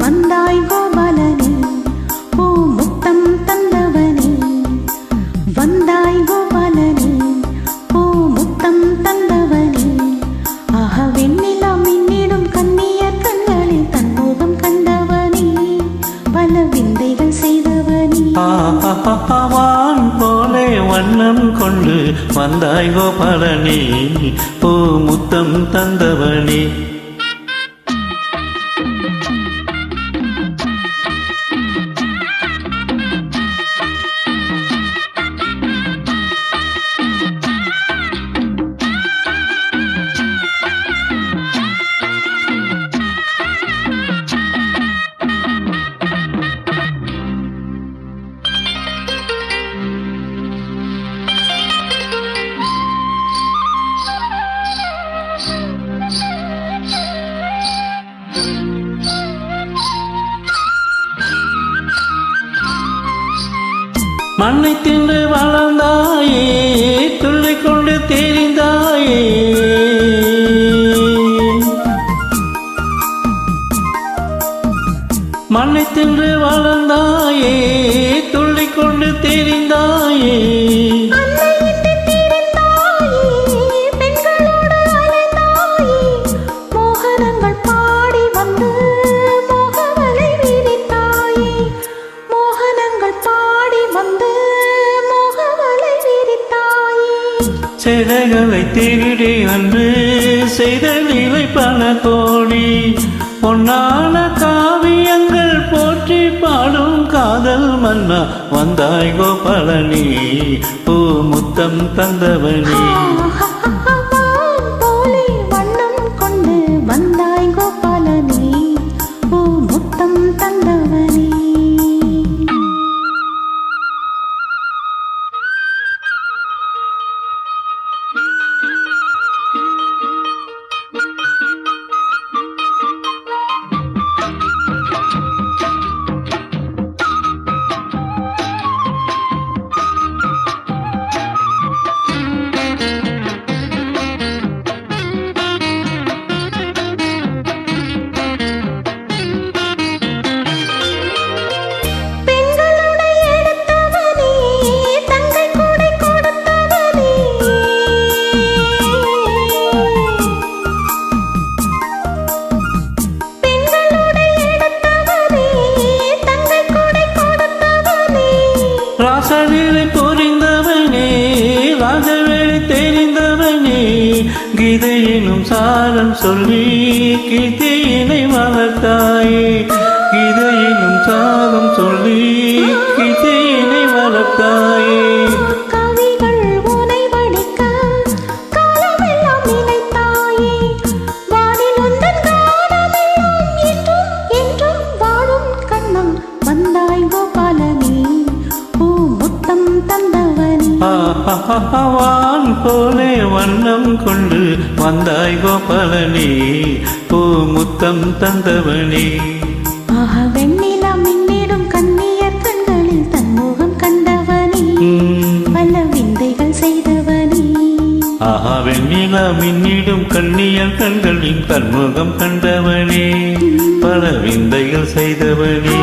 வந்தாய் கோபாலனே, பூ முத்தம் தந்தவனே. வந்தாய் கோபாலனே, பூ முத்தம் தந்தவனே. ஆக வெண்ணிலா மின்னிடும் கண்ணிய கண்களில் தன்முகம் கண்டவனே, பல விந்தைகள் செய்தவனே. வான் போலே வண்ணம் கொண்டு வந்தாய் கோபாலனே, பூ முத்தம் தந்தவனே. மண்ணை தின்று வளர்ந்தாயே, துள்ளிக் கொண்டு தெரிந்தாயே. மண்ணை தின்று வளர்ந்தாயே, துள்ளிக் கொண்டு தெரிந்தாயே. சிலைகளை திருடி அன்று செய்த நிலை பல கோடி. பொன்னான காவியங்கள் போற்றி பாடும் காதல் மன்னா, வந்தாய் கோபாலனே, பூ முத்தம் தந்தவனே. வண்ணம் கொண்டு வந்தாய் கோபாலனே, பூ முத்தம் தந்தவனே. ராசவேலை புரிந்தவனே, ராஜவேலை தெரிந்தவனே. கீதையினும் சாரம் சொல்லி கீதையினை வளர்த்தாயே. கீதையினும் சாரம் சொல்லி கீதையினை வளர்த்தாயே. வான் போலே வண்ணம் கொண்டு வந்தாய் கோபாலனே, பூ முத்தம் தந்தவனே. ஆக வெண்ணிலா மின்னிடும் கண்ணிய கண்களில் தன்முகம் கண்டவனே, பல விந்தைகள் செய்தவனே. ஆஹா வெண்ணிலா மின்னிடும் கண்ணிய கண்களின் தன்முகம் கண்டவனே, பல விந்தைகள் செய்தவனே.